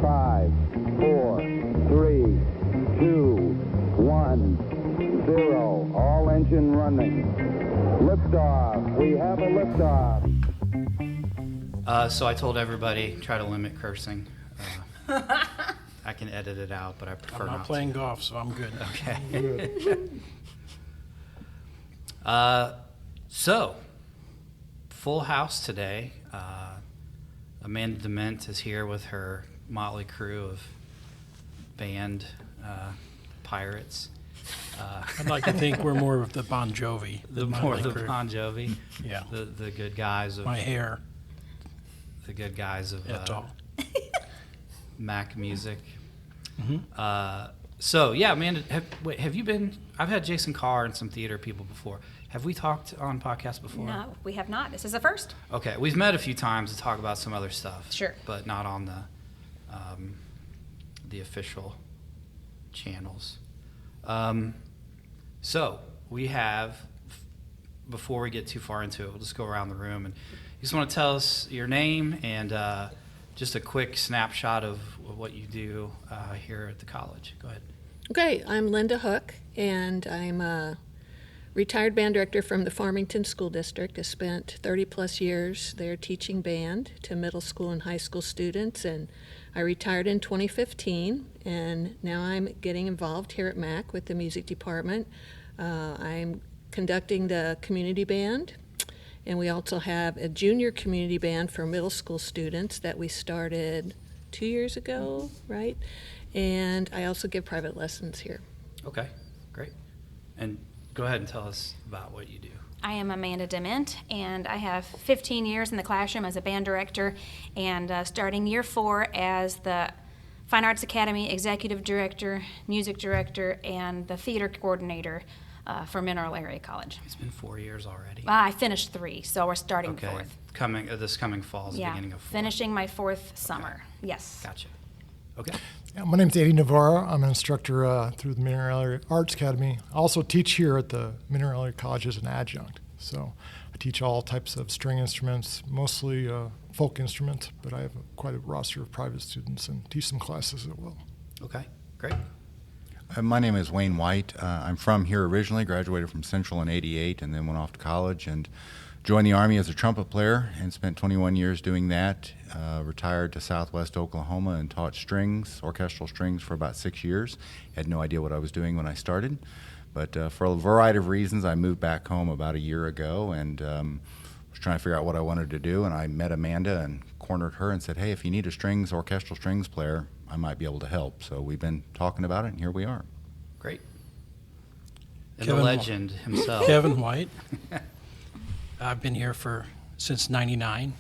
5, 4, 3, 2, 1, 0. All engine running. Liftoff. We have a liftoff. So I told everybody, try to limit cursing. I can edit it out, but I prefer not to. I'm not playing golf, so I'm good. Okay. So, full house today. Amanda Dement is here with her motley crew of band pirates. I'd like to think we're more of the Bon Jovi. The Bon Jovi. Yeah. The good guys of My hair. the good guys of That's all. Mac music. Mm-hmm. So yeah, Amanda, have you been? I've had Jason Carr and some theater people before. Have we talked on podcasts before? No, we have not. This is the first. Okay, we've met a few times to talk about some other stuff. Sure. But not on the official channels. So we have, before we get too far into it, we'll just go around the room and you just want to tell us your name and just a quick snapshot of what you do here at the college. Go ahead. Okay, I'm Linda Huck, and I'm a retired band director from the Farmington School District. I spent 30-plus years there teaching band to middle school and high school students, and I retired in 2015, and now I'm getting involved here at MAC with the music department. I'm conducting the community band, and we also have a junior community band for middle school students that we started 2 years ago, right? And I also give private lessons here. Okay, great. And go ahead and tell us about what you do. I am Amanda Dement, and I have 15 years in the classroom as a band director, and starting year 4 as the Fine Arts Academy Executive Director, Music Director, and the Theater Coordinator for Mineral Area College. It's been 4 years already. I finished 3, so we're starting Okay, 4th. this coming fall is the beginning of 4. Finishing my 4th summer. Yes. Gotcha. Okay. Yeah, my name's Eddie Novara. I'm an instructor through the Mineral Area Arts Academy. I also teach here at the Mineral Area College as an adjunct. So I teach all types of string instruments, mostly folk instruments, but I have quite a roster of private students and teach some classes as well. Okay, great. My name is Wayne White. I'm from here originally, graduated from Central in '88 and then went off to college and joined the Army as a trumpet player and spent 21 years doing that. Retired to Southwest Oklahoma and taught strings, orchestral strings, for about 6 years. Had no idea what I was doing when I started. But for a variety of reasons, I moved back home about a year ago and was trying to figure out what I wanted to do. And I met Amanda and cornered her and said, hey, if you need a orchestral strings player, I might be able to help. So we've been talking about it, and here we are. Great. And Kevin the legend himself. Kevin White. I've been here since '99,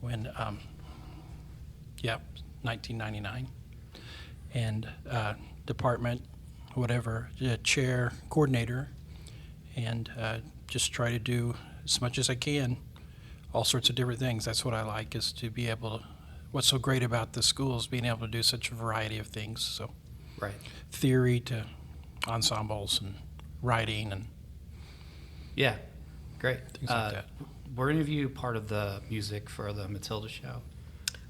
when 1999, and department, whatever, chair, coordinator, and just try to do as much as I can, all sorts of different things. That's what I like, is to be able to. What's so great about the school is being able to do such a variety of things. So, Right. theory to ensembles and writing and Yeah, great. things like that. Were any of you part of the music for the Matilda show?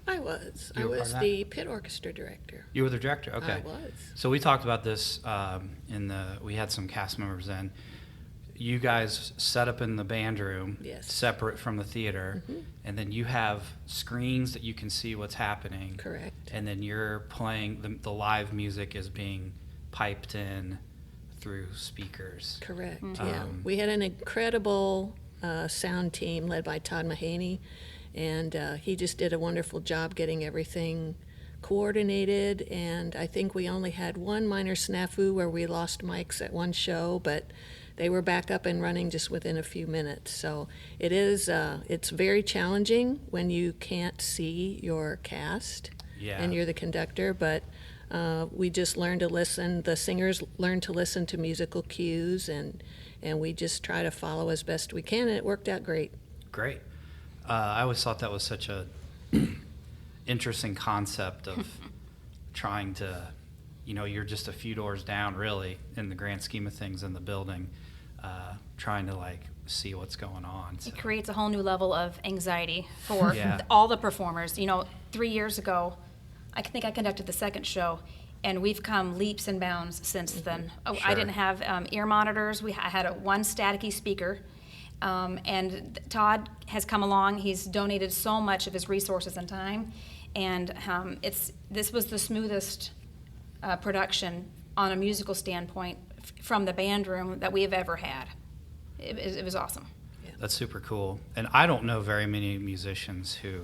I was. You I were part was of the pit orchestra director. You were the director? Okay. I was. So we talked about this we had some cast members in. You guys set up in the band room, Yes. separate from the theater, and then you have screens that you can see what's happening. Correct. And then you're playing, the live music is being piped in through speakers. Correct, yeah. We had an incredible sound team led by Todd Mahaney, and he just did a wonderful job getting everything coordinated, and I think we only had one minor snafu where we lost mics at one show, but they were back up and running just within a few minutes. So it's very challenging when you can't see your cast and you're the conductor, but we just learned to listen. The singers learned to listen to musical cues, and we just try to follow as best we can, and it worked out great. Great. I always thought that was such a interesting concept of trying to, you're just a few doors down, really, in the grand scheme of things in the building, trying to see what's going on. So. It creates a whole new level of anxiety for Yeah. all the performers. 3 years ago, I think I conducted the second show, and we've come leaps and bounds since then. Oh, I Sure. didn't have ear monitors. I had one staticky speaker. And Todd has come along. He's donated so much of his resources and time, and this was the smoothest production on a musical standpoint from the band room that we have ever had. It was awesome. That's super cool. And I don't know very many musicians who,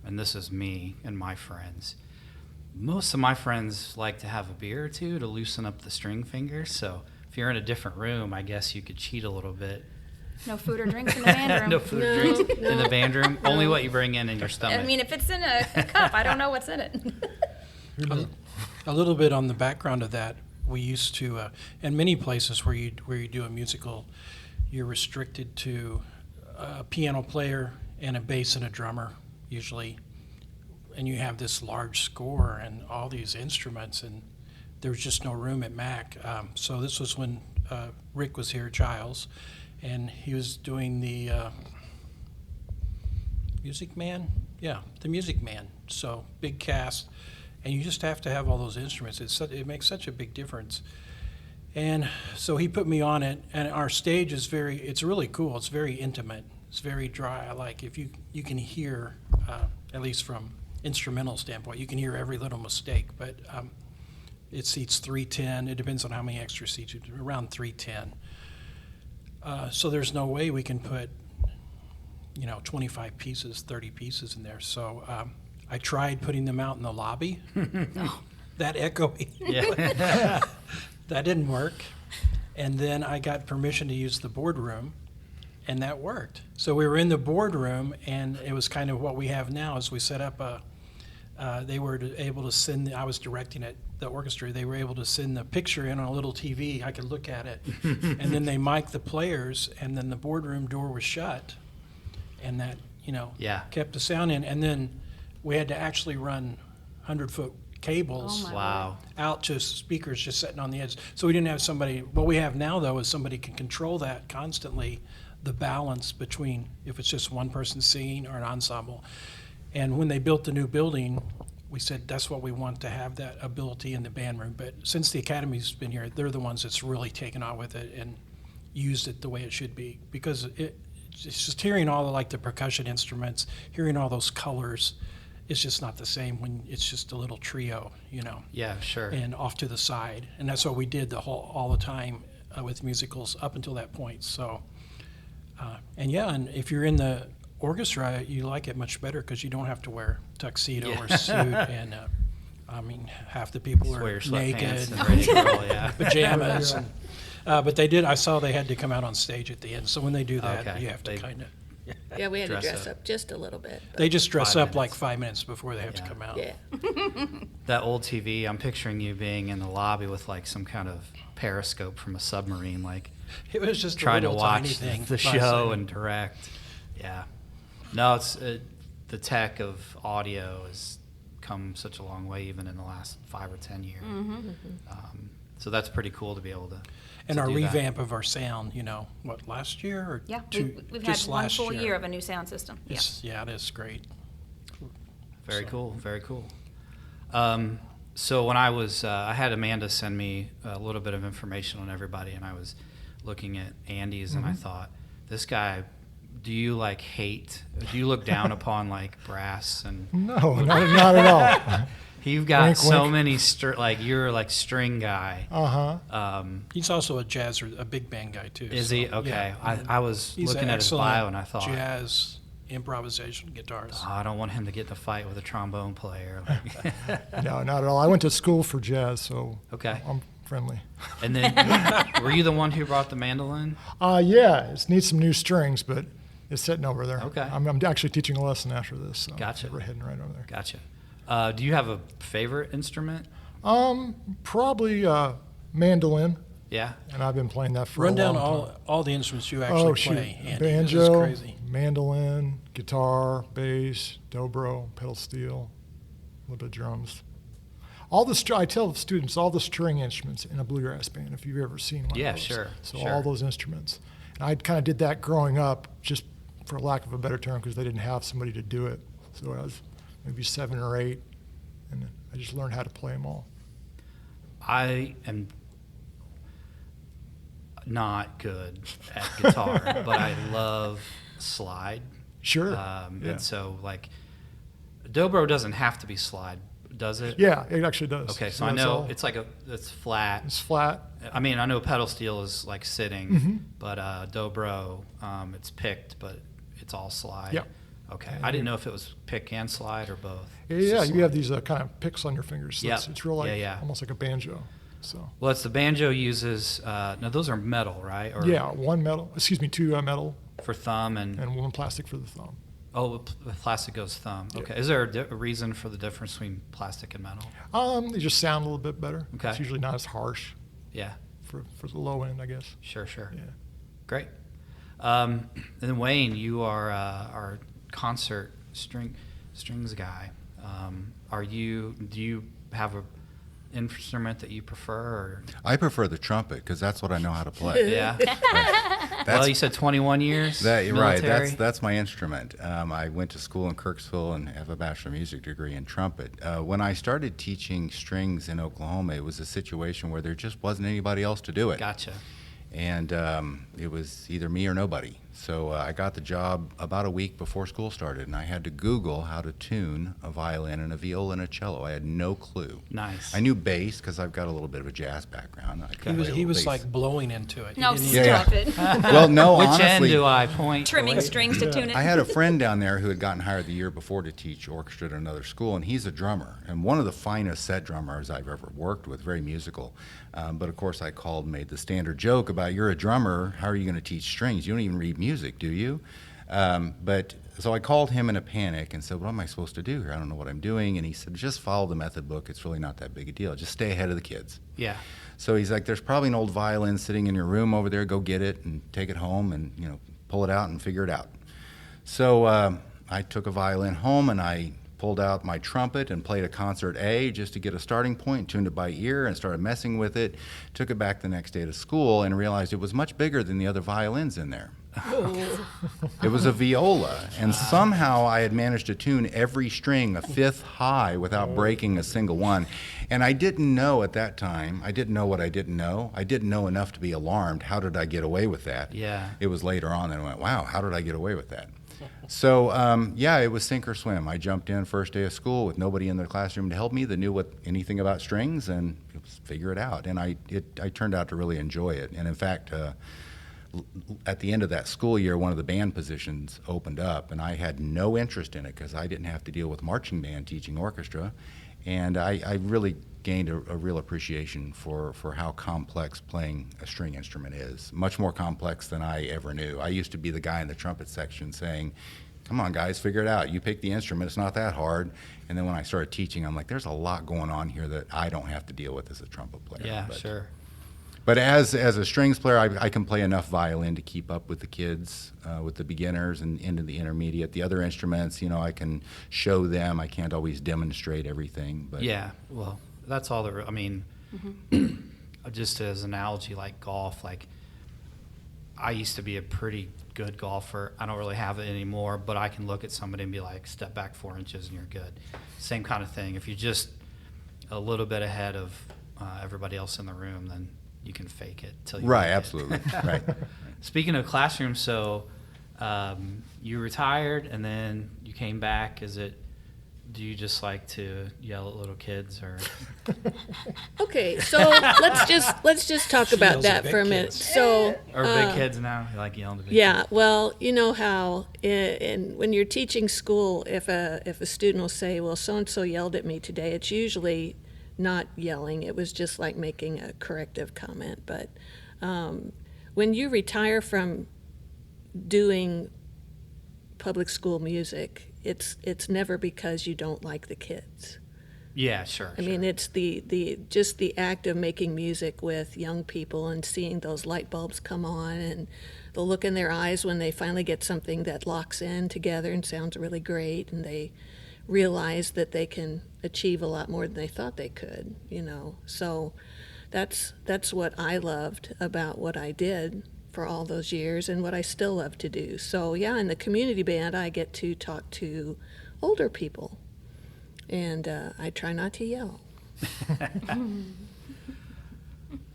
and this is me and my friends, most of my friends like to have a beer or two to loosen up the string fingers. So if you're in a different room, I guess you could cheat a little bit. No food or drinks in the band room. No food or drinks in the band room. Only what you bring in your stomach. I mean, if it's in a cup, I don't know what's in it. A little bit on the background of that, we used to, in many places where you do a musical, you're restricted to a piano player and a bass and a drummer, usually. And you have this large score and all these instruments, and there was just no room at MAC. So this was when Rick was here, Giles, and he was doing the Music Man? Yeah, the Music Man. So big cast, and you just have to have all those instruments. It makes such a big difference. And so he put me on it, and our stage is it's really cool. It's very intimate. It's very dry. I like if you can hear, at least from instrumental standpoint, you can hear every little mistake, but it seats 310. It depends on how many extra seats, around 310. So there's no way we can put, 25 pieces, 30 pieces in there. So I tried putting them out in the lobby. That echoing. Yeah. That didn't work. And then I got permission to use the boardroom, and that worked. So we were in the boardroom, and it was kind of what we have now is we set up they were able to send, I was directing it, the orchestra, they were able to send the picture in on a little TV. I could look at it. And then they mic'd the players, and then the boardroom door was shut. And that, Yeah. kept the sound in. And then we had to actually run 100-foot cables Oh, my Wow. out to speakers just sitting on the edge. So we didn't have somebody, what we have now though is somebody can control that constantly, the balance between if it's just one person singing or an ensemble. And when they built the new building, we said that's what we want to have, that ability in the band room. But since the Academy's been here, they're the ones that's really taken on with it and used it the way it should be. Because it's just hearing all the percussion instruments, hearing all those colors, it's just not the same when it's just a little trio, Yeah, sure. and off to the side. And that's what we did all the time with musicals up until that point. So, and if you're in the orchestra, you like it much better because you don't have to wear tuxedo or suit. And half the people Wear are your naked, sweatpants and ready to roll, yeah. pajamas. And, but I saw they had to come out on stage at the end. So when they do that, Okay. you have to kind of. Yeah, we had to Dress dress up. up just a little bit. but- They just dress 5 up like minutes. 5 minutes before they have to Yeah. come out. Yeah. That old TV, I'm picturing you being in the lobby with some kind of periscope from a submarine, It was just trying a to little tiny watch thing. the show and direct. Yeah. No, it's the tech of audio has come such a long way, even in the last 5 or 10 years. So that's pretty cool to be able to. And to our do that. revamp of our sound, last year or Yeah, we've had just one last full year of a new sound system. Yeah. Yeah, it is great. Very So- cool, very cool. So when I was, I had Amanda send me a little bit of information on everybody, and I was looking at Andy's, and I thought, this guy, do you hate? Do you look down upon brass and? No, not at all. You've got Wink, so wink. many you're string guy. He's also a jazz or a big band guy too. Is so, he? Okay. yeah. I was He's looking an at his excellent bio and I thought, jazz improvisation guitarist. I don't want him to get in a fight with a trombone player. No, not at all. I went to school for jazz, so Okay. I'm friendly. And then, were you the one who brought the mandolin? Yeah, it needs some new strings, but it's sitting over there. Okay. I'm actually teaching a lesson after this. So Gotcha. We're heading right over there. Gotcha. Do you have a favorite instrument? Probably mandolin, Yeah. and I've been playing that for Run a down long time. all the instruments you actually Oh, shoot. play. Andy. This is Banjo, crazy. mandolin, guitar, bass, dobro, pedal steel, a little bit of drums. I tell the students all the string instruments in a bluegrass band, if you've ever seen one Yeah, of those. sure, So sure. all those instruments. And I kind of did that growing up, just for lack of a better term, because they didn't have somebody to do it. So I was maybe 7 or 8, and I just learned how to play them all. I am not good at guitar, but I love slide. Sure. Yeah. Yeah. And so, like, dobro doesn't have to be slide, does it? Yeah, it actually does. Okay, so I that's know all- it's like it's flat. it's flat. I mean, I know pedal steel is like sitting, Mm-hmm. but dobro, it's picked, but it's all slide. Yep. Okay, I didn't know if it was pick and slide or both. Yeah, It's just you have slide. these kind of picks on your fingers. So Yeah. it's real like Yeah. almost like a banjo. So Well, it's the banjo uses. Now those are metal, right? Or yeah, two metal For thumb and and one plastic for the thumb. the plastic goes thumb. Yeah. Okay. Is there a reason for the difference between plastic and metal? They just sound a little bit better. Okay. It's usually not as harsh Yeah. for the low end, I guess. Sure. Yeah. Great. And then Wayne, you are our concert strings guy. Do you have a instrument that you prefer? Or? I prefer the trumpet because that's what I know how to play. Yeah. That's, Well, you said 21 years. right. Military? That's my instrument. I went to school in Kirksville and have a Bachelor of Music degree in trumpet. When I started teaching strings in Oklahoma, it was a situation where there just wasn't anybody else to do it. Gotcha. And it was either me or nobody. So I got the job about a week before school started, and I had to Google how to tune a violin and a viola and a cello. I had no clue. Nice. I knew bass because I've got a little bit of a jazz background. I could play a He little was bass. like blowing into it. He No, didn't stop even- it. Well, no, Which honestly. end do I point? Trimming strings to tune it. I had a friend down there who had gotten hired the year before to teach orchestra at another school, and he's a drummer, and one of the finest set drummers I've ever worked with, very musical. But of course, I called and made the standard joke about, you're a drummer, how are you going to teach strings? You don't even read music, do you? So I called him in a panic and said, what am I supposed to do here? I don't know what I'm doing. And he said, just follow the method book. It's really not that big a deal. Just stay ahead of the kids. Yeah. So he's like, there's probably an old violin sitting in your room over there. Go get it and take it home and, pull it out and figure it out. So I took a violin home and I pulled out my trumpet and played a concert A just to get a starting point, tuned it by ear and started messing with it. Took it back the next day to school and realized it was much bigger than the other violins in there. It was a viola, and somehow I had managed to tune every string a fifth high without breaking a single one. And I didn't know at that time, I didn't know what I didn't know. I didn't know enough to be alarmed. How did I get away with that? Yeah. It was later on that I went, wow, how did I get away with that? So, it was sink or swim. I jumped in first day of school with nobody in the classroom to help me that knew anything about strings, and it was figure it out. And I turned out to really enjoy it. And in fact, at the end of that school year, one of the band positions opened up, and I had no interest in it because I didn't have to deal with marching band teaching orchestra. And I really gained a real appreciation for how complex playing a string instrument is, much more complex than I ever knew. I used to be the guy in the trumpet section saying, come on, guys, figure it out. You pick the instrument. It's not that hard. And then when I started teaching, I'm like, there's a lot going on here that I don't have to deal with as a trumpet player. Yeah, But- sure. But as a strings player, I can play enough violin to keep up with the kids, with the beginners and into the intermediate. The other instruments, I can show them. I can't always demonstrate everything. But Yeah, well, that's all I mean, just as an analogy, like golf, like I used to be a pretty good golfer. I don't really have it anymore, but I can look at somebody and be like, step back 4 inches and you're good. Same kind of thing. If you're just a little bit ahead of everybody else in the room, then you can fake it till you Right, make it. absolutely. Right. Speaking of classroom, so you retired and then you came back. Do you just like to yell at little kids or? Okay, so let's just talk She about yells at that for a big minute. kids. So Or big kids now? You like yelling at big yeah, kids? well, you know how when you're teaching school, if a student will say, "Well, so and so yelled at me today," it's usually not yelling. It was just like making a corrective comment. But when you retire from doing public school music, it's never because you don't like the kids. Yeah, sure. I mean, it's just the act of making music with young people and seeing those light bulbs come on and the look in their eyes when they finally get something that locks in together and sounds really great, and they realize that they can achieve a lot more than they thought they could, So that's what I loved about what I did for all those years and what I still love to do. So yeah, in the community band, I get to talk to older people. and I try not to yell.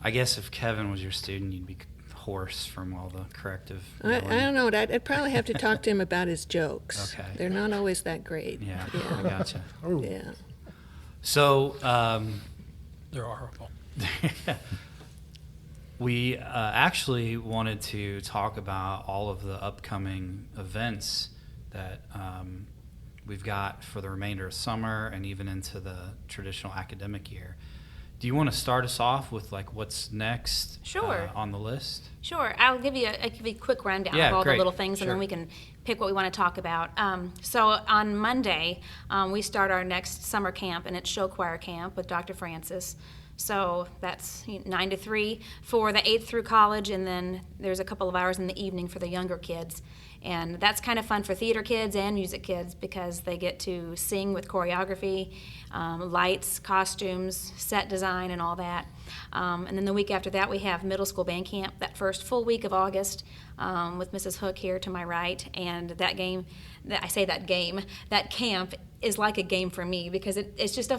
I guess if Kevin was your student, you'd be hoarse from all the corrective I yelling. don't know. I'd probably have to talk to him about his jokes. Okay. They're not always that great. Yeah, I gotcha. Oh, Yeah. So They're horrible. we actually wanted to talk about all of the upcoming events that we've got for the remainder of summer and even into the traditional academic year. Do you want to start us off with like what's next Sure. on the list? Sure. I'll give you a quick rundown Yeah, of all great. the little things, and Sure. then we can pick what we want to talk about. So on Monday, we start our next summer camp, and it's show choir camp with Dr. Francis. So that's 9 to 3 for the 8th through college, and then there's a couple of hours in the evening for the younger kids. And that's kind of fun for theater kids and music kids because they get to sing with choreography, lights, costumes, set design, and all that. And then the week after that, we have middle school band camp, that first full week of August, with Mrs. Huck here to my right. And that camp is like a game for me because it's just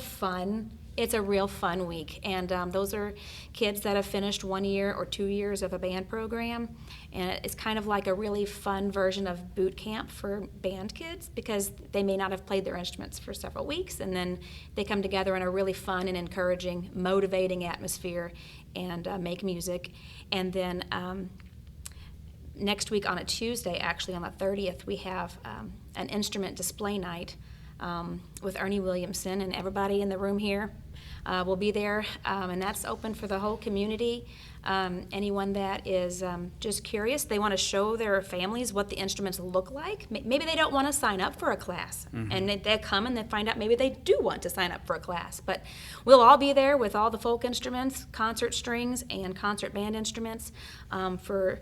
it's a real fun week. And those are kids that have finished 1 year or 2 years of a band program. And it's kind of like a really fun version of boot camp for band kids because they may not have played their instruments for several weeks. And then they come together in a really fun and encouraging, motivating atmosphere and make music. And then next week on a Tuesday, actually on the 30th, we have an instrument display night with Ernie Williamson, and everybody in the room here will be there, and that's open for the whole community. Anyone that is just curious, they want to show their families what the instruments look like. Maybe they don't want to sign up for a class, and they come and they find out maybe they do want to sign up for a class. But we'll all be there with all the folk instruments, concert strings, and concert band instruments for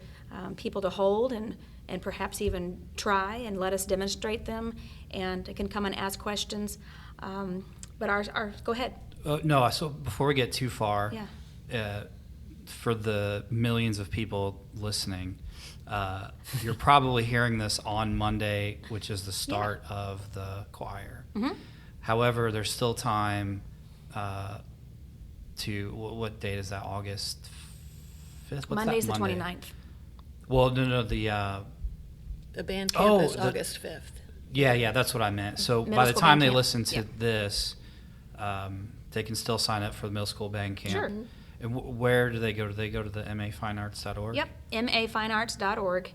people to hold and perhaps even try and let us demonstrate them, and they can come and ask questions. But go ahead. No, so before we get too far, Yeah. For the millions of people listening, you're probably hearing this on Monday, which is the start of the choir. Mm-hmm. However, there's still time what date is that, August 5th? Monday's the Monday? 29th. Well, no, the band camp is the- August 5th. yeah, that's what I meant. So Middle by the school time band they camp. listen to Yeah. this, they can still sign up for the middle school band camp. Sure. And where do they go? Do they go to the mafinearts.org? Yep, mafinearts.org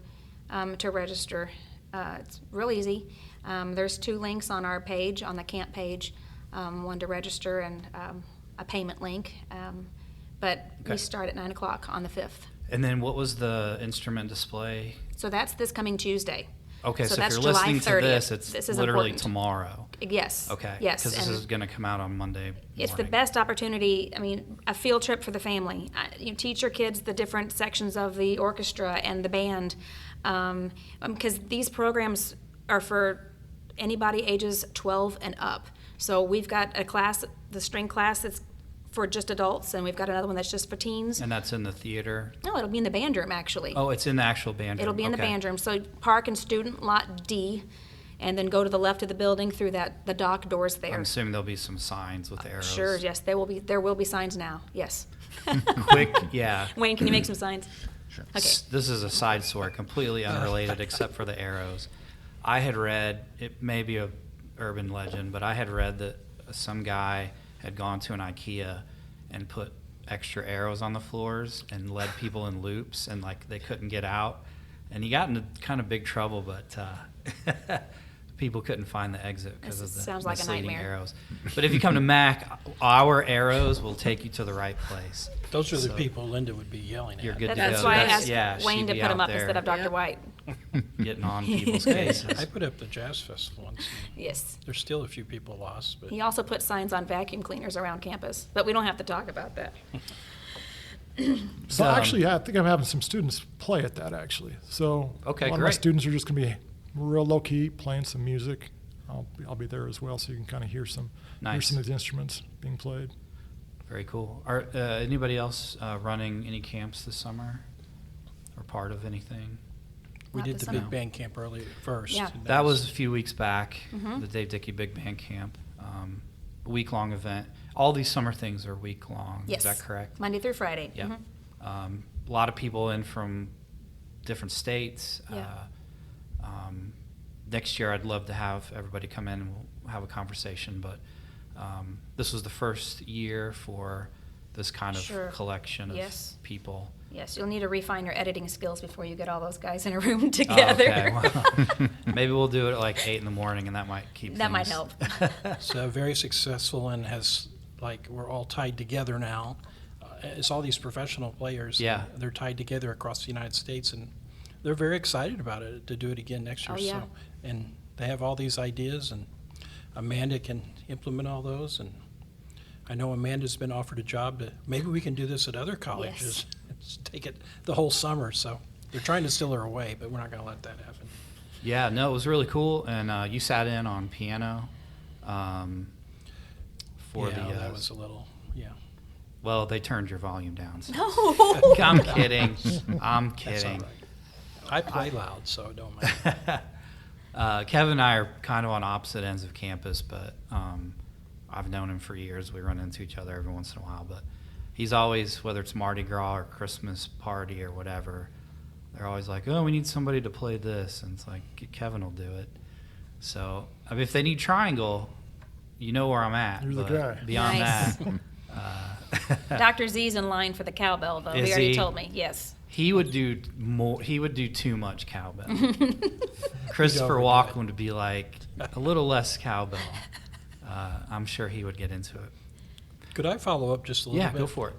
to register. It's real easy. There's 2 links on our page, on the camp page, one to register and a payment link. But Okay. we start at 9 o'clock on the 5th. And then what was the instrument display? So that's this coming Tuesday. Okay, so if that's you're July listening to 30th. this, it's This is literally important. tomorrow. Yes. Okay. Yes. Because this and is going to come out on Monday morning. it's the best opportunity. I mean, a field trip for the family. You teach your kids the different sections of the orchestra and the band, because these programs are for anybody ages 12 and up. So we've got a class, the string class, that's for just adults, and we've got another one that's just for teens. And that's in the theater? No, it'll be in the band room, actually. Oh, it's in the actual band room. It'll be in the Okay. band room. So park in student lot D, and then go to the left of the building through the dock doors there. I'm assuming there'll be some signs with arrows. Sure, yes, there will be signs now, yes. Quick, yeah. Wayne, can you make some signs? Sure. Okay. This is a side story, completely unrelated except for the arrows. I had read, it may be a urban legend, but I had read that some guy had gone to an IKEA and put extra arrows on the floors and led people in loops, and like they couldn't get out. And he got into kind of big trouble, but people couldn't find the exit because of This the sounds like a misleading nightmare. arrows. But if you come to Mac, our arrows will take you to the right place. Those are the So- people Linda would be yelling at. You're good to That's go. why I That's- asked yeah, Wayne she'd to be put them out up instead of there Dr. Yep. White. getting on people's Hey, cases. I put up the Jazz Fest once. and Yes. There's still a few people lost, but He also put signs on vacuum cleaners around campus, but we don't have to talk about that. So actually, I think I'm having some students play at that actually. So Okay, a lot of my great. students are just going to be real low key playing some music. I'll be there as well, so you can kind of hear some Nice. of the instruments being played. Very cool. Are anybody else running any camps this summer or part of anything? we Not did this the big summer. band camp early first. Yeah. and That was a few weeks back, Mhm. the Dave Dickey Big Band Camp. week-long event. All these summer things are week-long. Yes. Is that correct? Monday through Friday. Yeah. Mhm. A lot of people in from different states. Yeah. Next year, I'd love to have everybody come in and we'll have a conversation. But this was the first year for this kind of Sure. collection of Yes. people. Yes, you'll need to refine your editing skills before you get all those guys in a room Oh, together. okay. Well, maybe we'll do it at like 8 in the morning, and that might keep That might things- help. It's very successful and has, like, we're all tied together now. It's all these professional players. Yeah. They're tied together across the United States, and they're very excited about it, to do it again next year. Oh, yeah. So, and they have all these ideas, and Amanda can implement all those. And I know Amanda's been offered a job to, maybe we can do this at other colleges. Just take it the whole summer. So they're trying to steal her away, but we're not going to let that happen. Yeah, no, it was really cool. And you sat in on piano for yeah, the. that was a little, yeah. Well, they turned your volume down. So. No. I'm kidding. I'm That's all kidding. right. I play loud, so it don't matter. Kevin and I are kind of on opposite ends of campus, but I've known him for years. We run into each other every once in a while. But he's always, whether it's Mardi Gras or Christmas party or whatever, they're always like, oh, we need somebody to play this. And it's like, Kevin will do it. So, I mean, if they need triangle, you know where I'm at. You're the but guy. Beyond Nice. that. Dr. Z's in line for the cowbell, though. Is He already he? told me, yes. He would do more. He would do too much cowbell. Christopher overdo Walken would be like a little less cowbell. I'm sure he would get into it. Could I follow up just a little Yeah, bit? go for it.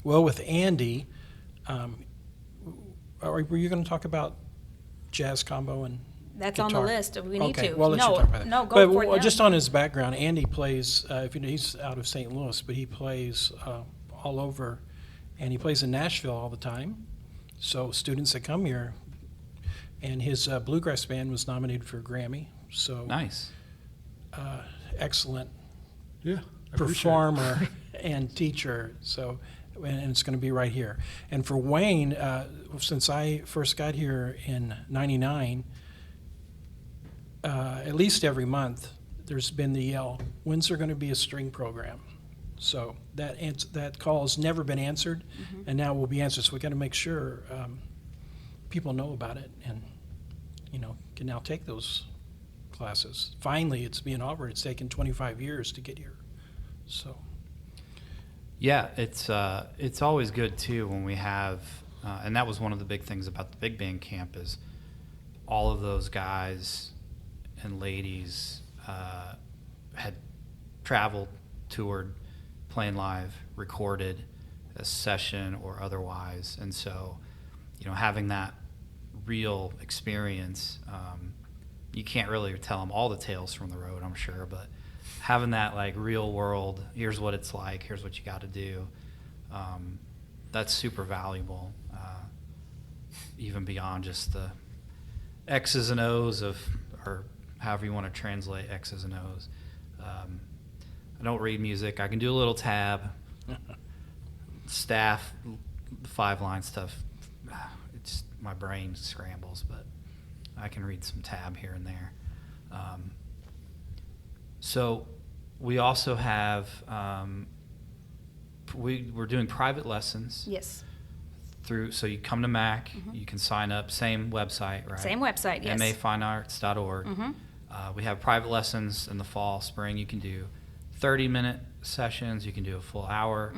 Well, with Andy, were you going to talk about jazz combo and That's on the guitar? list. We need Okay, to. well, let's No, talk about that. no, go But for it now. just on his background, Andy plays. He's out of St. Louis, but he plays all over, and he plays in Nashville all the time. So students that come here, and his bluegrass band was nominated for a Grammy. So Nice. excellent Yeah. I appreciate it. performer and teacher. So, and it's going to be right here. And for Wayne, since I first got here in '99, at least every month, there's been the yell, when's there going to be a string program? So that call has never been answered, and now will be answered. So we got to make sure people know about it and, can now take those classes. Finally, it's being offered. It's taken 25 years to get here. So, Yeah, it's always good too when we have, and that was one of the big things about the big band camp is all of those guys and ladies had traveled, toured, playing live, recorded a session or otherwise, and so having that real experience, you can't really tell them all the tales from the road, I'm sure, but having that like real world, here's what it's like, here's what you got to do, that's super valuable, even beyond just the X's and O's or however you want to translate X's and O's. I don't read music. I can do a little tab, staff, 5-line stuff. It's my brain scrambles, but I can read some tab here and there. So we also have we're doing private lessons Yes. so you come to MAC, you can sign up, same website, right? Same website, yes. mafinearts.org. We have private lessons in the fall, spring. You can do 30-minute sessions. You can do a full hour.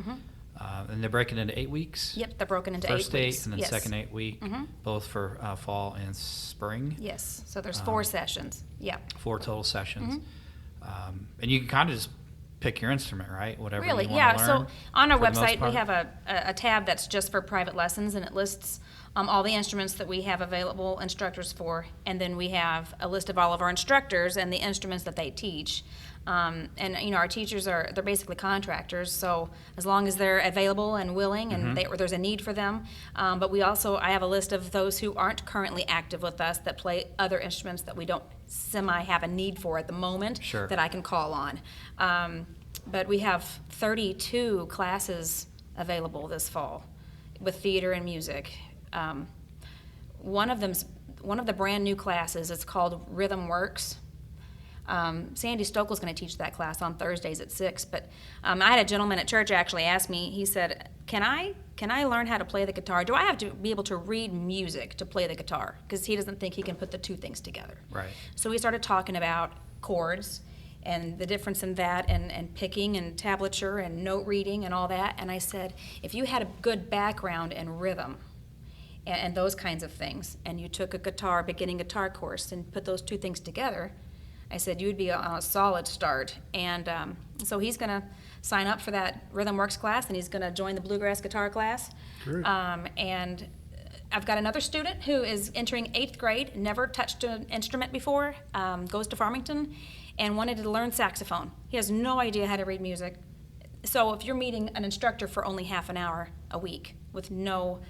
And they're breaking into 8 weeks. Yep, they're broken into First 8 8 weeks. and then Yes. second 8 week, both for fall and spring. Yes, so there's 4 sessions. Yeah. 4 total sessions. And you can kind of just pick your instrument, right? Whatever Really, you want yeah. to learn. So on our for the most website, we part. have a tab that's just for private lessons, and it lists all the instruments that we have available instructors for, and then we have a list of all of our instructors and the instruments that they teach. And our teachers they're basically contractors, so as long as they're available and willing and there's a need for them. But I have a list of those who aren't currently active with us that play other instruments that we don't semi have a need for at the moment Sure. that I can call on. But we have 32 classes available this fall with theater and music. One of the brand new classes is called Rhythm Works. Sandy Stokel's going to teach that class on Thursdays at 6. But I had a gentleman at church actually ask me, he said, can I learn how to play the guitar? Do I have to be able to read music to play the guitar? Because he doesn't think he can put the two things together. Right. So we started talking about chords and the difference in that, and picking and tablature and note reading and all that. And I said, if you had a good background in rhythm and those kinds of things, and you took a beginning guitar course and put those two things together, I said you'd be on a solid start. And so he's going to sign up for that Rhythm Works class, and he's going to join the bluegrass guitar class. Great. And I've got another student who is entering 8th grade, never touched an instrument before, goes to Farmington, and wanted to learn saxophone. He has no idea how to read music. So if you're meeting an instructor for only half an hour a week with no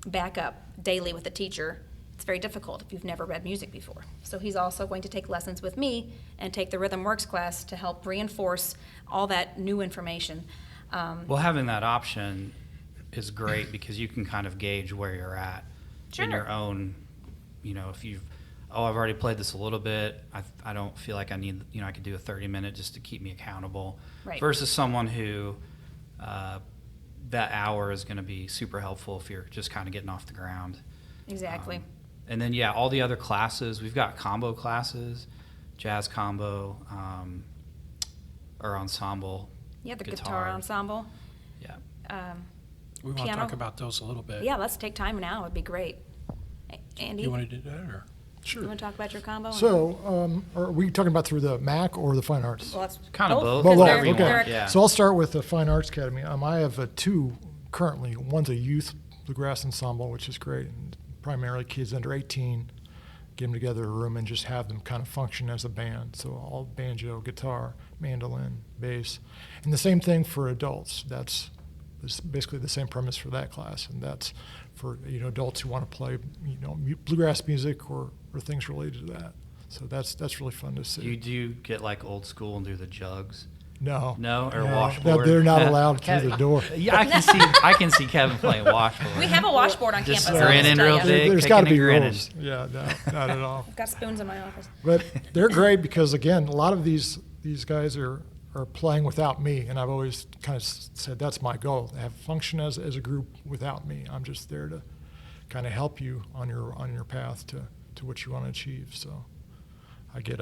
backup daily with a teacher, it's very difficult if you've never read music before. So he's also going to take lessons with me and take the Rhythm Works class to help reinforce all that new information. Well, having that option is great because you can kind of gauge where you're at in your own, if you've, I've already played this a little bit. I don't feel like I need, I could do a 30-minute just to keep me accountable. Right. Versus someone who that hour is going to be super helpful if you're just kind of getting off the ground. Exactly. And then, all the other classes, we've got combo classes, jazz combo, or ensemble. Yeah, the guitar ensemble. Yeah. We want to Piano. talk about those a little bit. Yeah, let's take time now. It'd be great. Andy, You want to do that, or? Sure. you want to talk about your combo? So, are we talking about through the MAC or the Fine Arts? Well, that's Kind of both, because whatever you okay. want, yeah. So I'll start with the Fine Arts Academy. I have two currently. One's a youth bluegrass ensemble, which is great, and primarily kids under 18. Get them together in a room and just have them kind of function as a band. So all banjo, guitar, mandolin, bass, and the same thing for adults. That's basically the same premise for that class, and that's for adults who want to play bluegrass music or things related to that. So that's really fun to see. Do you get like old school and do the jugs? No, Or washboard? They're not allowed through the door. Yeah, I can see Kevin playing washboard. We have a washboard on Just campus. I'll grinning tell real ya. big. There's kicking got to and be grinning. rules. Yeah, no, not at all. I've got spoons in my office. But they're great because, again, a lot of these guys are playing without me, and I've always kind of said that's my goal, to have function as a group without me. I'm just there to kind of help you on your path to what you want to achieve. So I get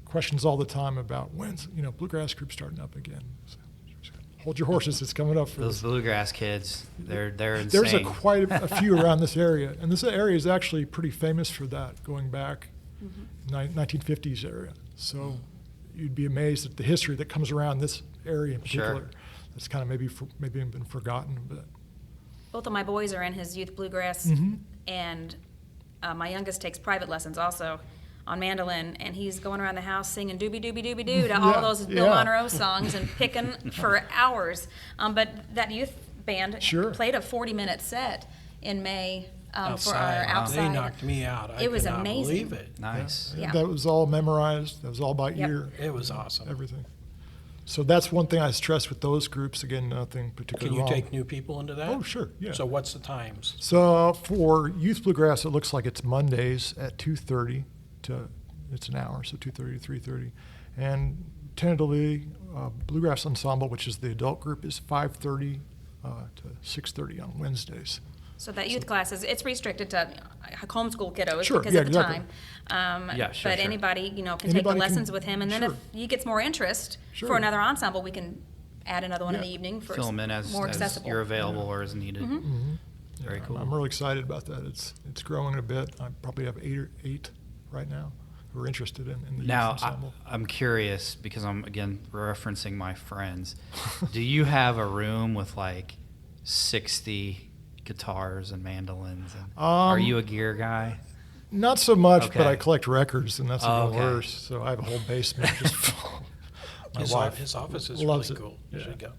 questions all the time about when's bluegrass group starting up again. So just hold your horses, it's coming up for Those this. Bluegrass kids, they're insane. There's quite a few around this area, and this area is actually pretty famous for that, going back 1950s area. So you'd be amazed at the history that comes around this area in Sure. particular. That's kind of maybe been forgotten, but Both of my boys are in his youth bluegrass, Mm-hmm. and my youngest takes private lessons also on mandolin, and he's going around the house singing doobie doobie doobie doo to all Yeah, those Bill yeah. Monroe songs and picking for hours. But that youth band Sure. played a 40-minute set in May for our Outside. outside. They knocked me out. I It was could not amazing. believe it. Nice. Yeah. that was all memorized. That was all by Yep. ear. It was awesome. Everything. So that's one thing I stress with those groups. Again, nothing particularly Can you wrong. take new people into that? Oh, sure, yeah. So what's the times? So for youth bluegrass, it looks like it's Mondays at 2:30 it's an hour, so 2:30 to 3:30, and tentatively bluegrass ensemble, which is the adult group, is 5:30 to 6:30 on Wednesdays. So that youth class it's restricted to homeschool kiddos Sure, because yeah, of the exactly. time. Yeah, sure, But sure. anybody, can take the Anybody can- lessons with him, and then if sure. he gets more interest Sure. for another ensemble, we can add another one in Yeah. the evening for Fill them in as more accessible. you're available or as needed. Very Yeah, cool. I'm really excited about that. It's growing a bit. I probably have eight right now who are interested in the youth Now, ensemble. I'm curious because I'm, again, referencing my friends. Do you have a room with like 60 guitars and mandolins? And are you a gear guy? Not so much, but Okay. I collect records, and that's Oh, even okay. worse. So I have a whole basement just full. My His, wife his office is loves really it. cool. You Yeah. should go.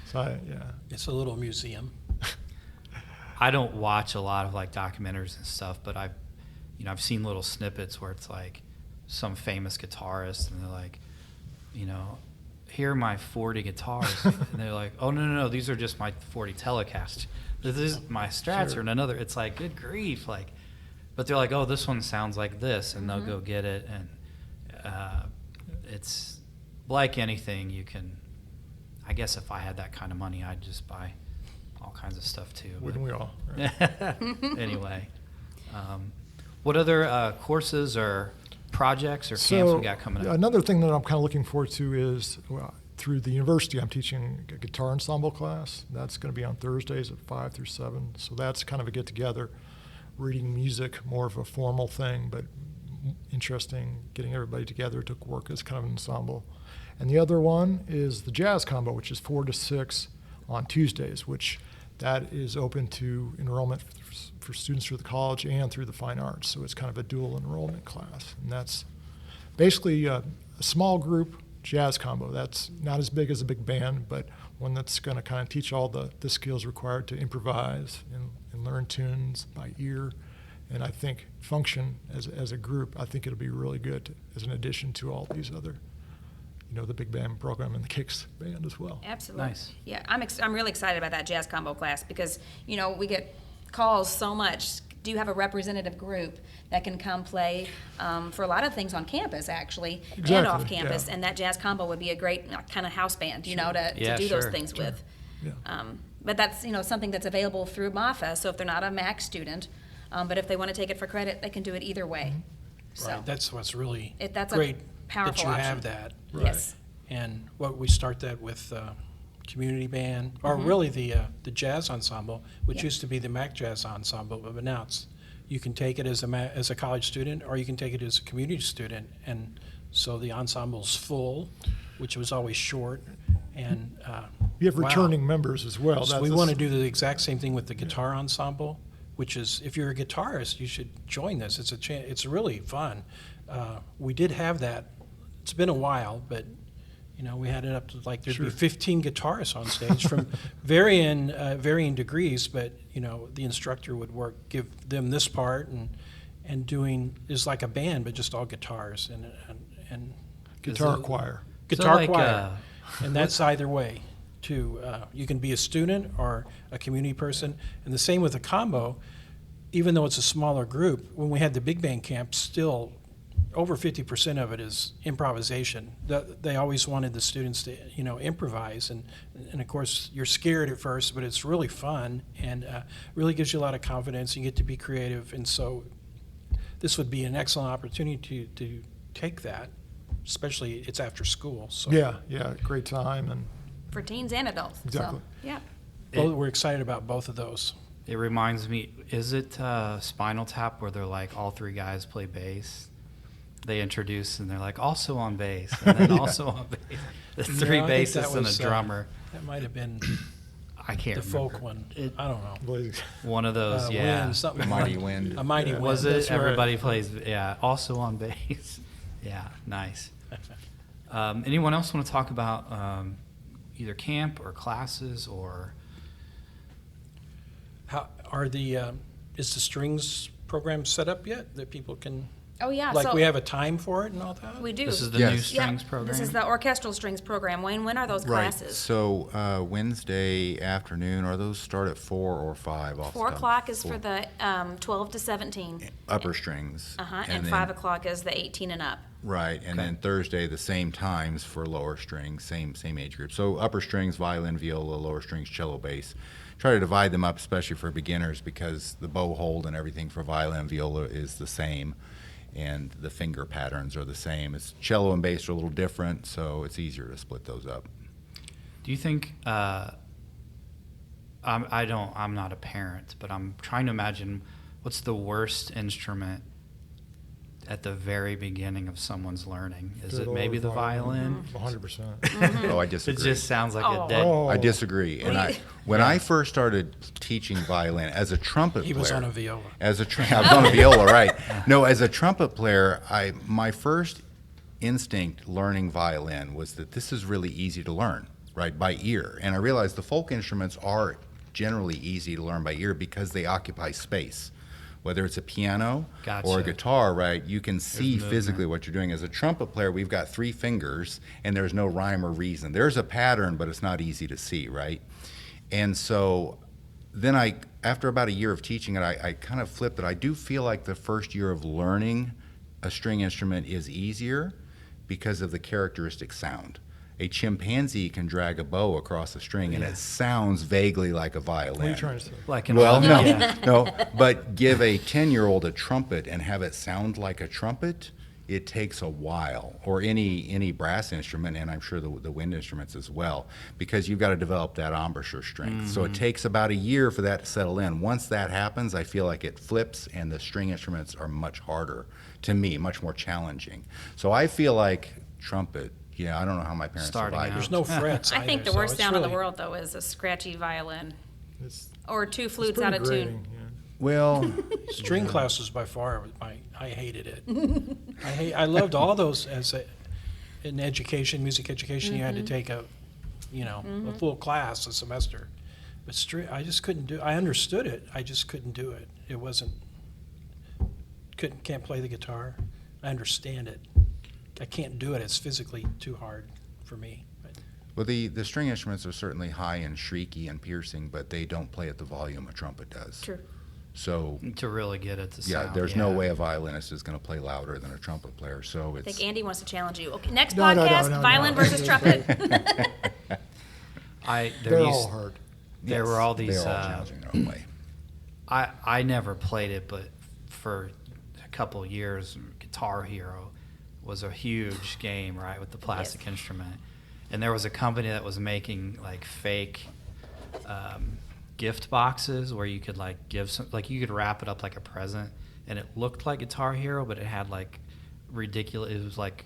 So yeah. It's a little museum. I don't watch a lot of like documentaries and stuff, but I've seen little snippets where it's like some famous guitarist and they're like, here are my 40 guitars. And they're like, oh, no, these are just my 40 Telecasts. This is my Strats Sure. or another. It's like, good grief. But they're like, oh, this one sounds like this. And they'll go get it. And It's like anything you can. I guess if I had that kind of money, I'd just buy all kinds of stuff too. but- Wouldn't we all? Right? Anyway, what other courses or projects or camps we got coming up? Another thing that I'm kind of looking forward to is through the university, I'm teaching a guitar ensemble class. That's going to be on Thursdays at 5 through 7. So that's kind of a get-together, reading music, more of a formal thing, but interesting, getting everybody together to work as kind of an ensemble. And the other one is the jazz combo, which is 4 to 6 on Tuesdays, which that is open to enrollment for students through the college and through the fine arts. So it's kind of a dual enrollment class. And that's basically a small group jazz combo. That's not as big as a big band, but one that's going to kind of teach all the skills required to improvise and learn tunes by ear. And I think function as a group, I think it'll be really good as an addition to all these other, the big band program and the Kicks band as well. Absolutely. Nice. Yeah, I'm really excited about that jazz combo class because, we get calls so much. Do you have a representative group that can come play for a lot of things on campus, actually, and Exactly, off campus? yeah. And that jazz combo would be a great kind of house band, to Yeah, do those sure. things with. Yeah. But that's, something that's available through MAFA, so if they're not a MAC student, but if they want to take it for credit, they can do it either way. So, Right, that's what's really that's a great, powerful that you have option. that. Yes. And we start that with community band, or really the jazz ensemble, which Yep. used to be the MAC Jazz Ensemble, but now you can take it as a college student, or you can take it as a community student. And so the ensemble's full, which was always short. And You have wow. returning members as well. So we want to do the exact same thing with the guitar ensemble, which is, if you're a guitarist, you should join this. It's really fun. We did have that. It's been a while, but we had it up to there'd be 15 guitarists on stage from varying degrees, but the instructor would give them this part and doing is like a band, but just all guitars and Guitar Is it- choir. guitar like, choir, and that's either way. You can be a student or a community person, and the same with the combo. Even though it's a smaller group, when we had the big band camp, still over 50% of it is improvisation. They always wanted the students to improvise, and of course you're scared at first, but it's really fun and really gives you a lot of confidence. You get to be creative, and so this would be an excellent opportunity to take that, especially it's after school. So Yeah, great time. And For teens and adults. Exactly. So, yeah. we're excited about both of those. It reminds me, is it Spinal Tap where they're like all three guys play bass? They introduce and they're like also on bass and then also on bass. The three No, I think that bassists and a was, drummer. That might have been I can't the remember. folk one. It- I don't know. One of those, yeah. Wind, something Mighty like- Wind. A mighty wind. Was it? That's right. Everybody plays, yeah, also on bass. Yeah, nice. Anyone else want to talk about either camp or classes or? How are is the strings program set up yet that people can? Oh, yeah. Like so we have a time for it and all that? we do. This is the Yes. new Yep. strings Yep, program? This is the orchestral strings program. Wayne, when are those Right. classes? So Wednesday afternoon, or those start at 4 or 5? Off the 4 top? o'clock is for 4. the 12 to 17. Upper strings. And then- 5 o'clock is the 18 and up. Right, and Okay. then Thursday, the same times for lower strings, same age group. So upper strings, violin, viola, lower strings, cello, bass. Try to divide them up, especially for beginners, because the bow hold and everything for violin and viola is the same, and the finger patterns are the same. It's cello and bass are a little different, so it's easier to split those up. Do you think, I'm not a parent, but I'm trying to imagine what's the worst instrument at the very beginning of someone's learning? Is it maybe the violin? 100%. Oh, I It disagree. just sounds like Oh. a dead. Oh. I disagree. And when I first started teaching violin as a trumpet He player, was on a viola. I was on a viola, right? No, as a trumpet player, my first instinct learning violin was that this is really easy to learn, right, by ear. And I realized the folk instruments are generally easy to learn by ear because they occupy space. Whether it's a piano or Gotcha. a guitar, right, you can see movement. physically what you're doing. As a trumpet player, we've got 3 fingers, and there's no rhyme or reason. There's a pattern, but it's not easy to see, right? And so then after about a year of teaching it, I kind of flipped it. I do feel like the first year of learning a string instrument is easier because of the characteristic sound. A chimpanzee can drag a bow across a string, and it sounds vaguely like a violin. What are you trying to say? Like in Well, no, Yeah. no. But give a 10-year-old a trumpet and have it sound like a trumpet, it takes a while. Or any brass instrument, and I'm sure the wind instruments as well, because you've got to develop that embouchure strength. So it takes about a year for that to settle in. Once that happens, I feel like it flips, and the string instruments are much harder to me, much more challenging. So I feel like trumpet. Yeah, I don't know how my parents Starting survived. out. There's no frets I think either, the worst so it's sound in the really- world, though, is a scratchy violin It's or two it's flutes pretty out of tune. grating, yeah. Well, String classes by far, I hated it. I loved all those in education, music education. You had to take a full class a semester. But string, I just couldn't do. I understood it. I just couldn't do it. It wasn't. Can't play the guitar. I understand it. I can't do it. It's physically too hard for me. well, the string instruments are certainly high and shrieky and piercing, but they don't play at the volume a trumpet does. True. So To really get it to yeah, sound. there's no way a violinist is going to play louder than a trumpet player. So I it's think Andy wants to challenge you. Okay, next No, no, no, podcast, no, violin no. versus trumpet. They're all hard. There were all these. They're all challenging in their own way. I never played it, but for a couple of years, Guitar Hero was a huge game, right, with the plastic Yes. instrument. And there was a company that was making like fake gift boxes where you could like give some, like you could wrap it up like a present, and it looked like Guitar Hero, but it had like ridiculous. It was like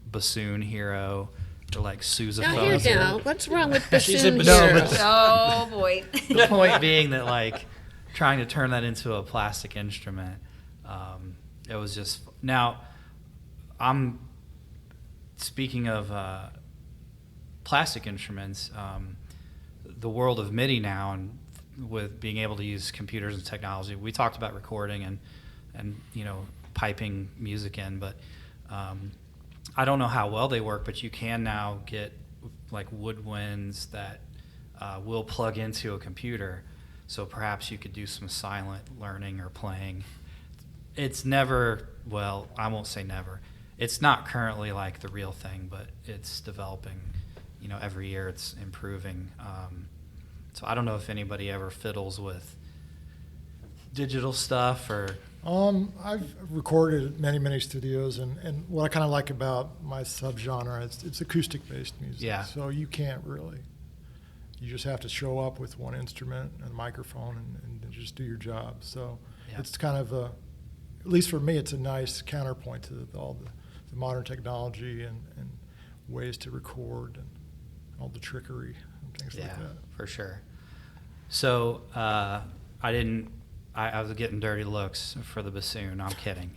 Bassoon Hero or like Now, here Sousaphone. now, what's wrong with She's in bassoon bassoon. hero? Oh, boy. The point being that like trying to turn that into a plastic instrument, it was just now. I'm speaking of plastic instruments. The world of MIDI now, and with being able to use computers and technology, we talked about recording and piping music in, but I don't know how well they work. But you can now get like woodwinds that will plug into a computer, so perhaps you could do some silent learning or playing. It's never, well, I won't say never. It's not currently like the real thing, but it's developing. Every year it's improving. So I don't know if anybody ever fiddles with digital stuff or. I've recorded at many studios, and what I kind of like about my subgenre is it's acoustic-based music. Yeah. So you can't really. You just have to show up with one instrument and a microphone and just do your job. So Yeah. it's kind of at least for me, it's a nice counterpoint to all the modern technology and ways to record and all the trickery and things like that. For sure. So I was getting dirty looks for the bassoon. I'm kidding.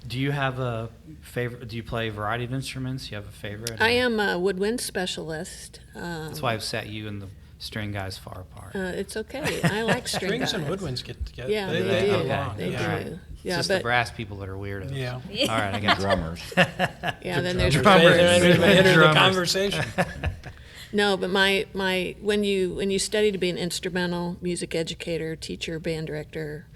Do you have a favorite? Do you play a variety of instruments? You have a favorite? I am a woodwind specialist. That's why I've sat you and the string guys far apart. It's okay. I like string Strings and guys. woodwinds get together. Yeah, they get do. along. They yeah. All right. do. It's Yeah, just but the brass people that are weirdos. Yeah. All right, I got you. drummers. yeah, then there's They're enter the Drummers. conversation. No, but my when you study to be an instrumental music educator, teacher, band director,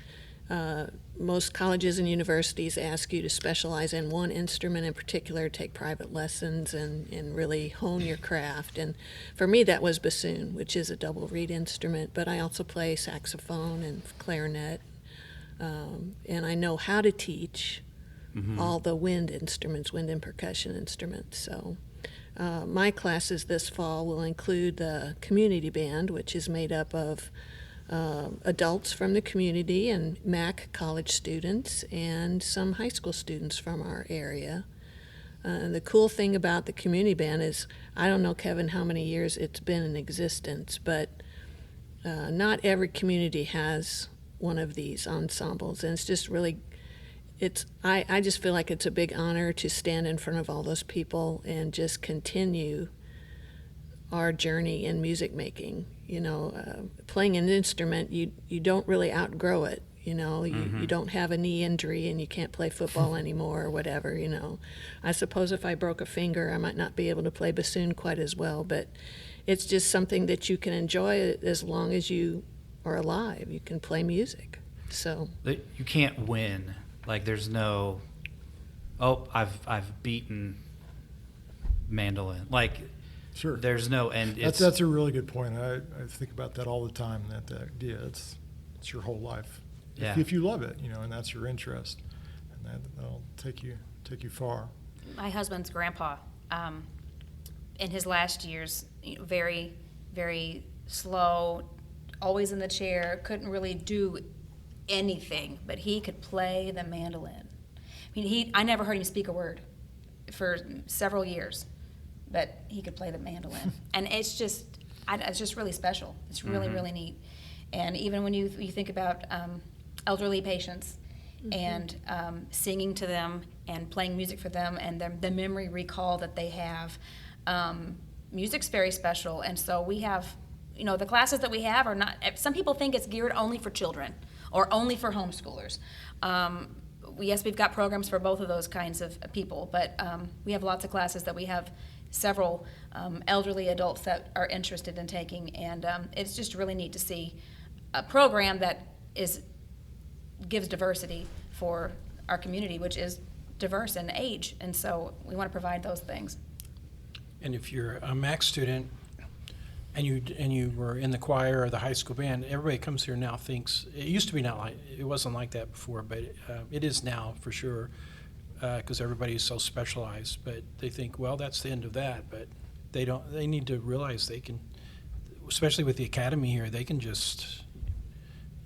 most colleges and universities ask you to specialize in one instrument in particular, take private lessons, and really hone your craft. And for me, that was bassoon, which is a double reed instrument, but I also play saxophone and clarinet. And I know how to teach all the wind instruments, wind and percussion instruments. So my classes this fall will include the community band, which is made up of adults from the community and MAC college students and some high school students from our area. And the cool thing about the community band is, I don't know, Kevin, how many years it's been in existence, but not every community has one of these ensembles, and it's just really, I just feel like it's a big honor to stand in front of all those people and just continue our journey in music making. Playing an instrument, you don't really outgrow it. You don't have a knee injury and you can't play football anymore or whatever. I suppose if I broke a finger, I might not be able to play bassoon quite as well, but it's just something that you can enjoy as long as you are alive. You can play music. So You can't win. Like there's no oh, I've beaten mandolin. Like, Sure. there's no end. That's a really good point. I think about that all the time. That the idea it's your whole life. Yeah. If you love it, and that's your interest, and that'll take you far. My husband's grandpa, in his last years, very, very slow, always in the chair, couldn't really do anything, but he could play the mandolin. I mean, I never heard him speak a word for several years, but he could play the mandolin. And it's just really special. It's really, really neat. And even when you think about elderly patients and singing to them and playing music for them and the memory recall that they have, music's very special. And so we have, the classes that we have are not, some people think it's geared only for children or only for homeschoolers. Yes, we've got programs for both of those kinds of people, but we have lots of classes that we have several elderly adults that are interested in taking, and it's just really neat to see a program that gives diversity for our community, which is diverse in age, and so we want to provide those things. And if you're a Max student and you were in the choir or the high school band, everybody comes here now thinks, it used to be not like, it wasn't like that before, but it is now for sure, because everybody is so specialized. But they think, well, that's the end of that. But they need to realize they can, especially with the academy here, they can just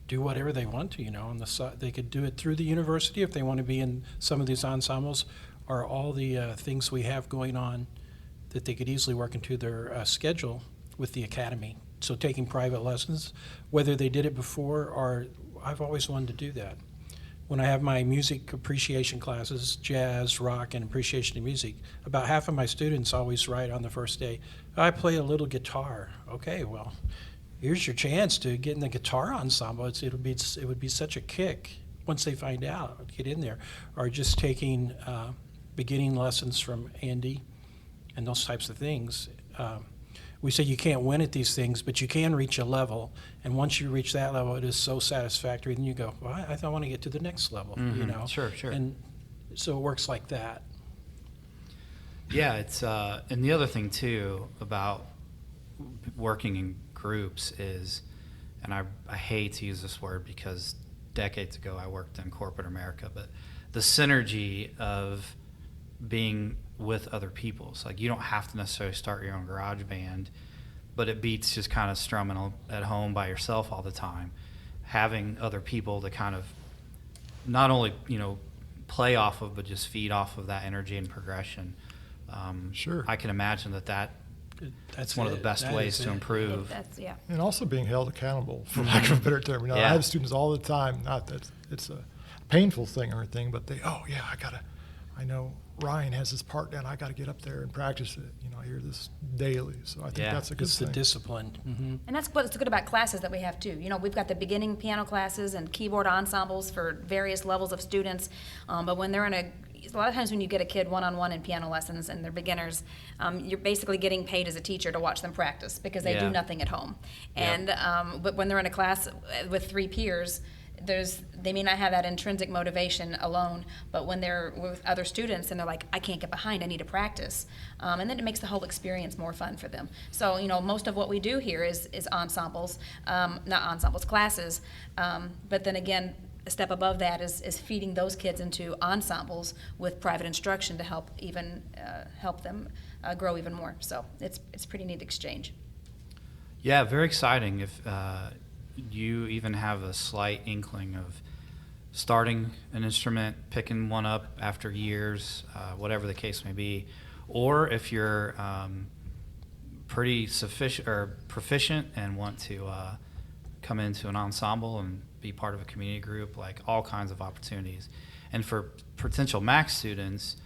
do whatever they want to, on the side. They could do it through the university if they want to be in some of these ensembles, or all the things we have going on that they could easily work into their schedule with the academy. So taking private lessons, whether they did it before or I've always wanted to do that. When I have my music appreciation classes, jazz, rock, and appreciation of music, about half of my students always write on the first day, I play a little guitar. Okay, well, here's your chance to get in the guitar ensemble. It would be such a kick once they find out, get in there. Or just taking beginning lessons from Andy and those types of things. We say you can't win at these things, but you can reach a level. And once you reach that level, it is so satisfactory. Then you go, well, I want to get to the next level, Sure. And so it works like that. Yeah, it's and the other thing too about working in groups is, and I hate to use this word because decades ago I worked in corporate America, but the synergy of being with other people. So like you don't have to necessarily start your own garage band, but it beats just kind of strumming at home by yourself all the time. Having other people to kind of not only play off of, but just feed off of that energy and progression. Sure. I can imagine that's one of the best ways to improve. Yeah. And also being held accountable, for lack of a better term. I have students all the time, not that it's a painful thing or anything, but I know Ryan has his part down. I got to get up there and practice it. I hear this daily, so I think that's a good It's thing. the discipline. Mm-hmm. And that's what's good about classes that we have too. We've got the beginning piano classes and keyboard ensembles for various levels of students. But when they're in a lot of times when you get a kid one-on-one in piano lessons and they're beginners, you're basically getting paid as a teacher to watch them practice because they do nothing at home. And but when they're in a class with 3 peers, they may not have that intrinsic motivation alone, but when they're with other students and they're like, I can't get behind, I need to practice, and then it makes the whole experience more fun for them. So most of what we do here is ensembles, not ensembles, classes, but then again, a step above that is feeding those kids into ensembles with private instruction to help them grow even more. So it's pretty neat exchange. Yeah, very exciting. If you even have a slight inkling of starting an instrument, picking one up after years, whatever the case may be, or if you're pretty sufficient or proficient and want to come into an ensemble and be part of a community group, like all kinds of opportunities. And for potential Max students,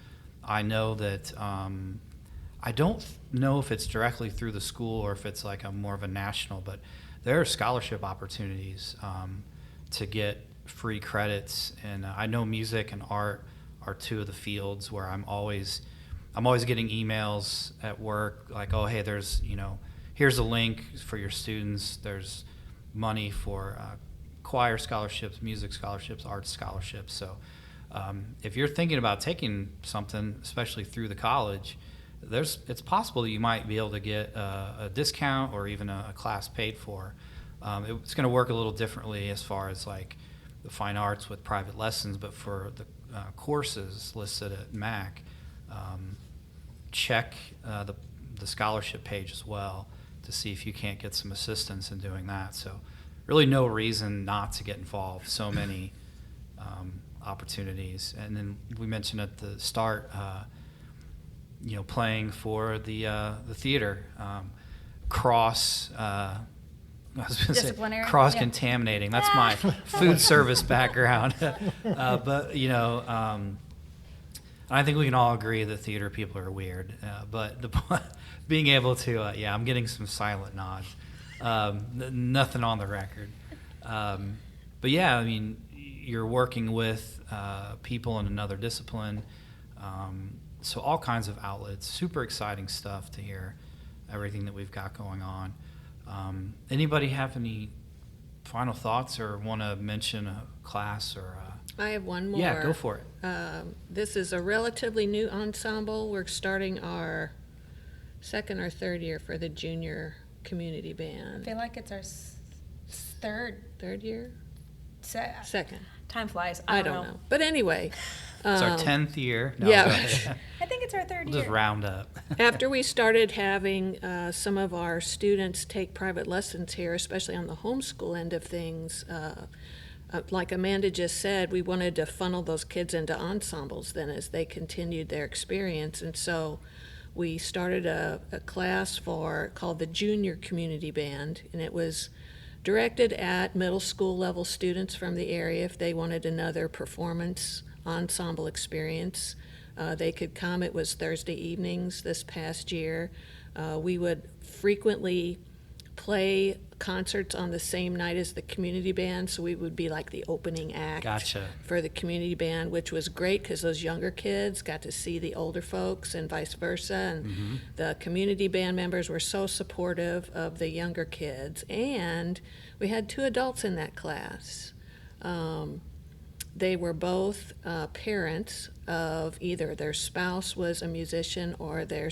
I know that I don't know if it's directly through the school or if it's like more of a national, but there are scholarship opportunities to get free credits, and I know music and art are 2 of the fields where I'm always getting emails at work like, oh hey, there's here's a link for your students. There's money for choir scholarships, music scholarships, art scholarships. So if you're thinking about taking something, especially through the college, it's possible that you might be able to get a discount or even a class paid for. It's going to work a little differently as far as like the fine arts with private lessons, but for the courses listed at MAC, check the scholarship page as well to see if you can't get some assistance in doing that. So really no reason not to get involved. So many opportunities. And then we mentioned at the start, playing for the theater, Disciplinary, cross-contaminating. That's my food service background. But, I think we can all agree that theater people are weird. But being able to, I'm getting some silent nods. Nothing on the record. But yeah, I mean, you're working with people in another discipline. So all kinds of outlets, super exciting stuff to hear everything that we've got going on. Anybody have any final thoughts or want to mention a class or I have one more. Yeah, go for it. This is a relatively new ensemble. We're starting our second or third year for the junior community I band. feel like it's our Third year? Second. Time flies. I don't know. But anyway. It's our 10th year. No, yeah. go ahead. I think it's our third We'll year. just round up. After we started having some of our students take private lessons here, especially on the homeschool end of things, like Amanda just said, we wanted to funnel those kids into ensembles then as they continued their experience. And so we started a class called the Junior Community Band, and it was directed at middle school level students from the area if they wanted another performance ensemble experience. They could come. It was Thursday evenings this past year. We would frequently play concerts on the same night as the community band, so we would be like the opening act Gotcha. for the community band, which was great because those younger kids got to see the older folks and vice versa, and the community band members were so supportive of the younger kids. And we had 2 adults in that class. They were both parents of either their spouse was a musician or their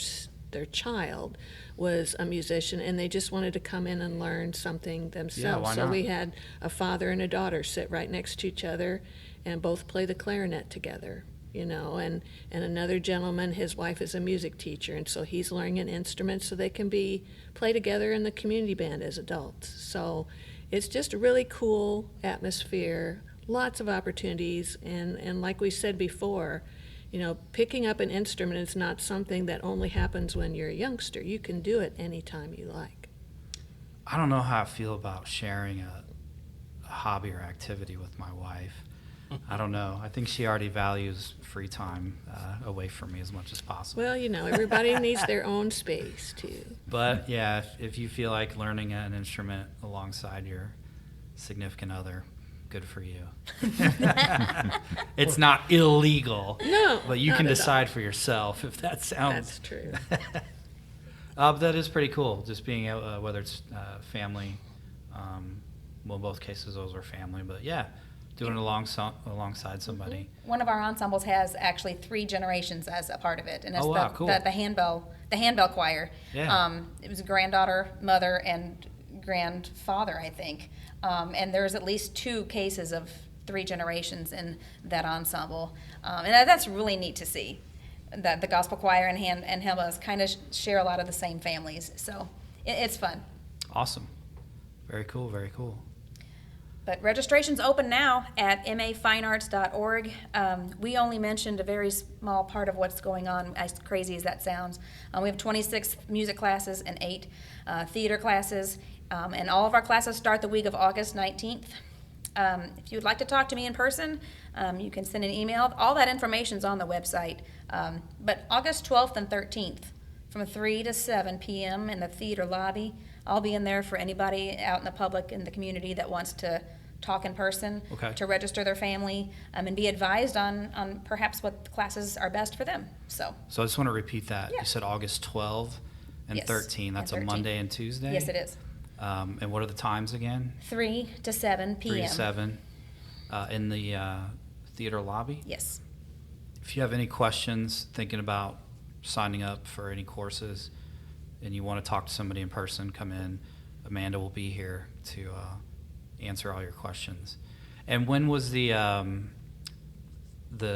child was a musician, and they just wanted to come in and learn something themselves. why So not? we had a father and a daughter sit right next to each other and both play the clarinet together, and another gentleman, his wife is a music teacher, and so he's learning an instrument so they can play together in the community band as adults. So it's just a really cool atmosphere, lots of opportunities, and like we said before, picking up an instrument is not something that only happens when you're a youngster. You can do it anytime you like. I don't know how I feel about sharing a hobby or activity with my wife. I don't know. I think she already values free time away from me as much as possible. Well, everybody needs their own space, too. But yeah, if you feel like learning an instrument alongside your significant other, good for you. It's not illegal. No, but you not can at all. decide for yourself if that sounds. That's true. But that is pretty cool. Just being able, whether it's family, well, in both cases those are family. But yeah, doing it alongside somebody. One of our ensembles has actually 3 generations as a part of it, and it's Oh, wow, cool. the handbell choir. Yeah. It was granddaughter, mother, and grandfather, I think. And there's at least 2 cases of 3 generations in that ensemble, and that's really neat to see. That the gospel choir and handbells kind of share a lot of the same families, so it's fun. Awesome. Very cool. Very cool. But registration's open now at mafinearts.org. We only mentioned a very small part of what's going on, as crazy as that sounds. We have 26 music classes and 8 theater classes, and all of our classes start the week of August 19th. If you'd like to talk to me in person, you can send an email. All that information's on the website. But August 12th and 13th, from 3 to 7 p.m. in the theater lobby. I'll be in there for anybody out in the public in the community that wants to talk in person, Okay. to register their family, and be advised on perhaps what classes are best for them. So So I just want to repeat that. Yeah. You said August 12 and Yes, 13. That's and a 13. Monday and Tuesday? yes, it is. And what are the times again? 3 to 7 p.m. 3 to 7 in the theater lobby. Yes. If you have any questions, thinking about signing up for any courses, and you want to talk to somebody in person, come in. Amanda will be here to answer all your questions. And when was the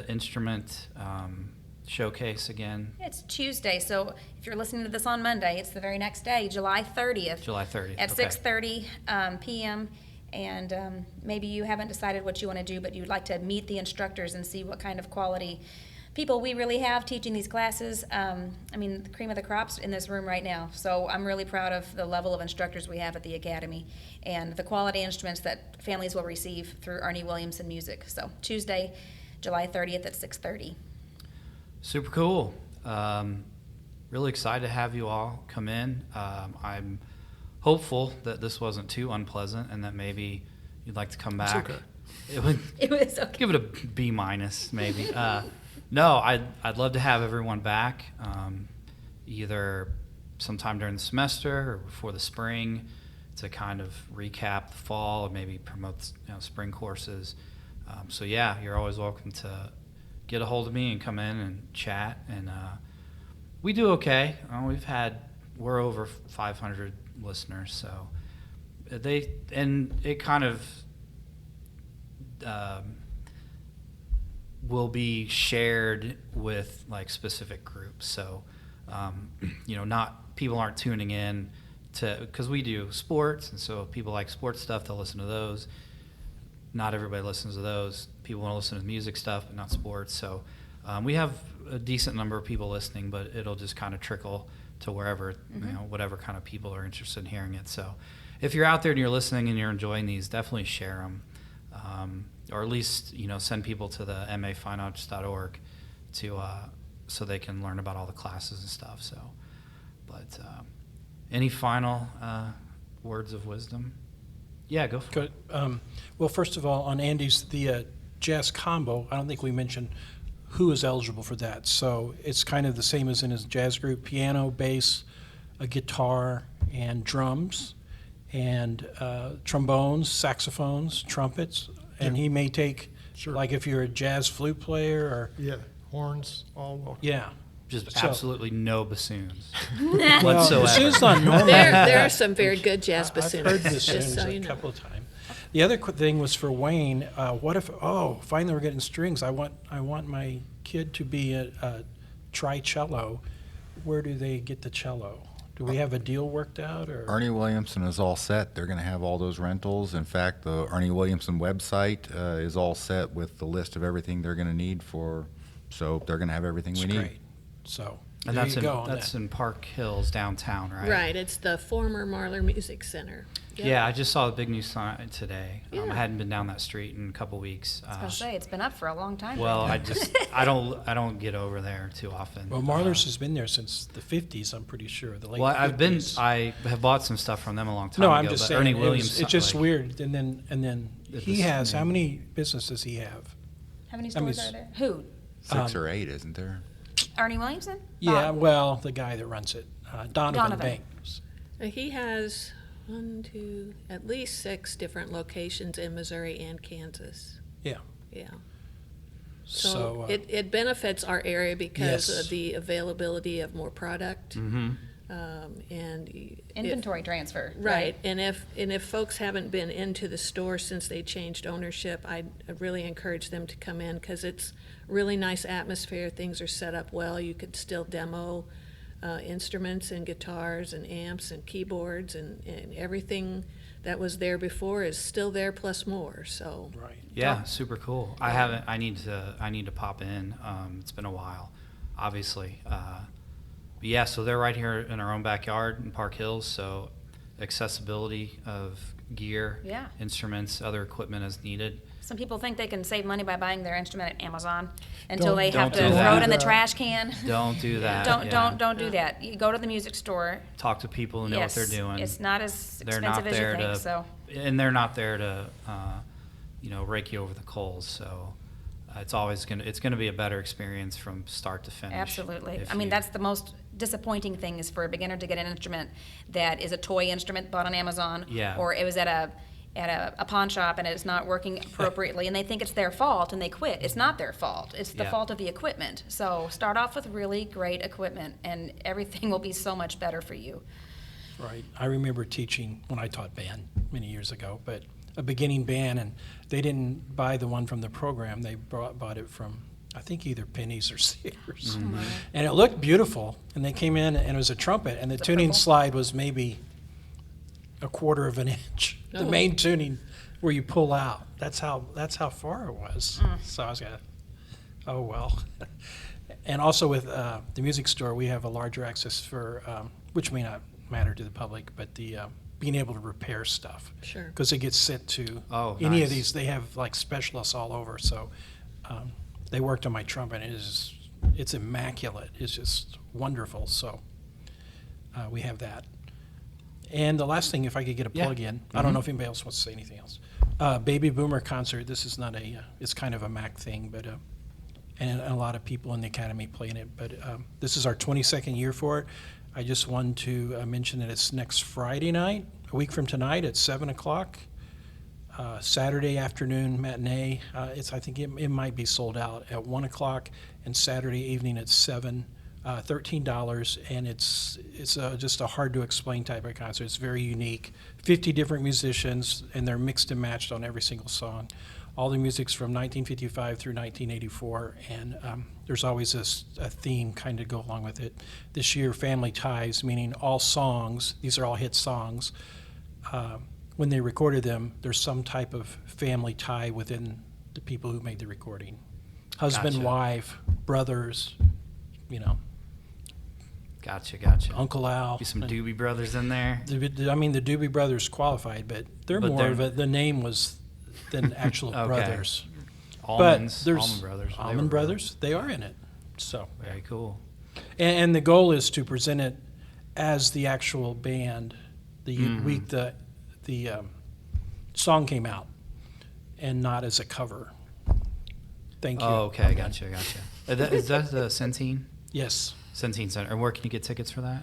instrument showcase again? It's Tuesday, so if you're listening to this on Monday, it's the very next day, July 30th. July 30th. At okay. 6:30 p.m. And maybe you haven't decided what you want to do, but you'd like to meet the instructors and see what kind of quality people we really have teaching these classes. I mean, the cream of the crops in this room right now. So I'm really proud of the level of instructors we have at the Academy and the quality instruments that families will receive through Arnie Williamson Music. So Tuesday, July 30th at 6:30. Super cool. Really excited to have you all come in. I'm hopeful that this wasn't too unpleasant and that maybe you'd like to come back. okay. It was okay. Give it a B minus maybe. No, I'd love to have everyone back, either sometime during the semester or before the spring, to kind of recap the fall and maybe promote spring courses. So yeah, you're always welcome to get a hold of me and come in and chat. And we do okay. We're over 500 listeners, so it kind of will be shared with like specific groups. So not people aren't tuning in to, because we do sports, and so people like sports stuff, they'll listen to those. Not everybody listens to those. People want to listen to music stuff, but not sports. So we have a decent number of people listening, but it'll just kind of trickle to wherever, whatever kind of people are interested in hearing it. So if you're out there and you're listening and you're enjoying these, definitely share them. Or at least, send people to the mafinearts.org to, so they can learn about all the classes and stuff. So, but any final words of wisdom? Yeah, go for Good. Well, first of all, on Andy's, the jazz combo, I don't think we mentioned who is eligible for that. So it's kind of the same as in his jazz group: piano, bass, a guitar, and drums, and trombones, saxophones, trumpets. And he may take, like if you're a jazz flute player or... Yeah, horns, all welcome. Yeah. Just So- absolutely no bassoons Well, whatsoever. bassoon's not normal. There are some very good jazz I've heard bassoonists, bassoons just so you a know. couple of times. The other thing was for Wayne. What if? Oh, finally we're getting strings. I want my kid to be a tri-cello. Where do they get the cello? Do we have a deal worked out, or? Arnie Williamson is all set. They're going to have all those rentals. In fact, the Arnie Williamson website is all set with the list of everything they're going to need so they're going to have everything we It's need. great. So And there that's you go. on that's that. in Park Hills downtown, right? Right, it's the former Marler Music Center. Yep. Yeah, I just saw the big new sign today. I Yeah. hadn't been down that street in a couple weeks. I was gonna say, it's been up for a long time. Well, right I now. I don't get over there too often. Well, Marler's has been there since the 50s. I'm pretty sure the late. Well, 50s. I have bought some stuff from them a long time No, ago. I'm just but saying. Ernie It Williams, it's just like, weird. And then It he was- has. How yeah. many businesses does he have? How many I mean, stores are there? Who? 6 or 8, isn't there? Arnie Williamson? Yeah, Bob. well, the guy that runs it, Donovan Donovan. Banks. He has at least 6 different locations in Missouri and Kansas. Yeah. Yeah. So, So it benefits our area because Yes. of the availability of more product. Mhm. And if- Inventory transfer. Right, and if folks haven't been into the store since they changed ownership, I'd really encourage them to come in, because it's really nice atmosphere, things are set up well, you could still demo instruments and guitars and amps and keyboards, and everything that was there before is still there plus more, so. right. Yeah, super cool. I need to pop in. It's been a while, obviously. But yeah, so they're right here in our own backyard in Park Hills. So accessibility of gear, Yeah. instruments, other equipment as needed. Some people think they can save money by buying their instrument at Amazon until they Don't have to do throw that. it in the trash can. Don't do that. Don't yeah. don't do that. You go to the music store. Talk to people who know what they're Yes, doing. It's not as They're not expensive as you there think. to, So and they're not there to, rake you over the coals. So it's gonna be a better experience from start to finish. absolutely. if I mean, you- that's the most disappointing thing is for a beginner to get an instrument that is a toy instrument bought on Amazon. Yeah. Or it was at at a pawn shop and it's not working appropriately and they think it's their fault and they quit. It's not their fault. It's the Yeah. fault of the equipment. So start off with really great equipment and everything will be so much better for you. Right. I remember teaching when I taught band many years ago, but a beginning band, and they didn't buy the one from the program. They bought it from, I think, either Penny's or Sears. And it looked beautiful. And they came in, and it was a trumpet, and the tuning purple? slide was maybe a quarter of an inch. The Oh. main tuning where you pull out. That's how far it was. So I was going, oh, well. And also with the music store, we have a larger access for, which may not matter to the public, but the being able to repair stuff. Sure. Because it gets sent to Oh, any nice. of these. They have like specialists all over. So they worked on my trumpet. It's immaculate. It's just wonderful. So we have that. And the last thing, if I could get a Yeah. plug in, I don't know if anybody else wants to say anything else. Baby Boomer concert. This is not it's kind of a MAC thing, but and a lot of people in the academy playing it. But this is our 22nd year for it. I just wanted to mention that it's next Friday night, a week from tonight at 7 o'clock. Saturday afternoon matinee. I think it might be sold out at 1 o'clock, and Saturday evening at 7. $13, and it's just a hard to explain type of concert. It's very unique. 50 different musicians, and they're mixed and matched on every single song. All the music's from 1955 through 1984, and there's always a theme kind of go along with it. This year, family ties, meaning all songs, these are all hit songs. When they recorded them, there's some type of family tie within the people who made the recording. Husband, Gotcha. wife, brothers, Gotcha. Uncle Al. Be some Doobie Brothers in there. The Doobie Brothers qualified, but they're But more they're- of the name was than actual Okay. brothers. Almonds, But there's Almond Brothers. They were Almond Brothers, they are in it. So, Very cool. and the goal is to present it as the actual band the week the song came out, and not as a cover. Thank you. Oh, okay. Gotcha. Is that the Centene? Yes. Centene Center. And where can you get tickets for that?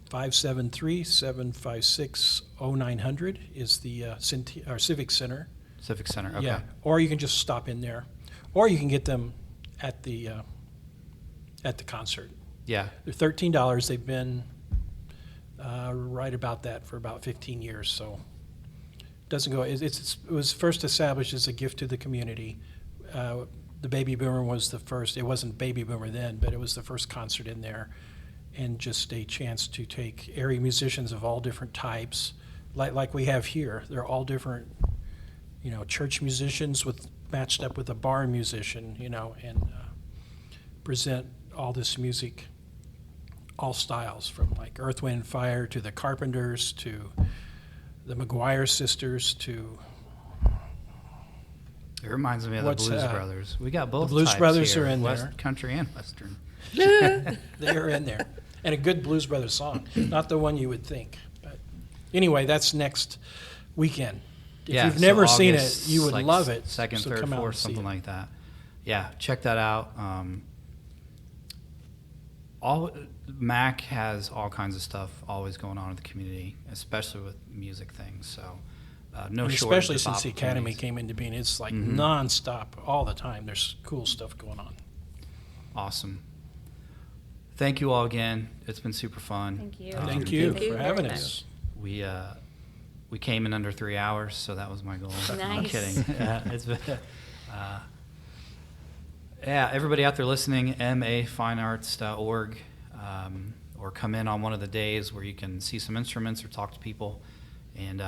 573-756-0900 is the Civic Center. Civic Center. Okay. Yeah, or you can just stop in there, or you can get them at the concert. Yeah. They're $13. They've been right about that for about 15 years. So doesn't go. It was first established as a gift to the community. The Baby Boomer was the first. It wasn't Baby Boomer then, but it was the first concert in there, and just a chance to take area musicians of all different types, like we have here. They're all different, church musicians matched up with a bar musician, and present all this music, all styles, from like Earth, Wind, and Fire to the Carpenters to the McGuire Sisters to It reminds me of What's, the Blues Brothers. We got both. Blues types Brothers here, are in West there. Country and Western. they're in there. And a good Blues Brothers song, not the one you would think. But anyway, that's next weekend. If Yeah, you've so never seen it, August, you would like, love it. Second, So third, come out fourth, and see something it. like that. Yeah, check that out. Mac has all kinds of stuff always going on in the community, especially with music things. So no And shortage especially of since the academy opportunities. came into being, it's like Mhm. nonstop all the time. There's cool stuff going on. Awesome. Thank you all again. It's been super fun. Thank you. Thank you Thank you for very having much. us. We came in under 3 hours, so that was my goal. I'm Nice. kidding. It's been, yeah, everybody out there listening, mafinearts.org, or come in on one of the days where you can see some instruments or talk to people. And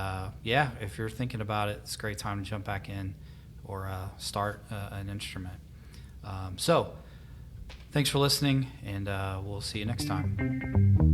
yeah, if you're thinking about it, it's a great time to jump back in or start an instrument. So thanks for listening, and we'll see you next time.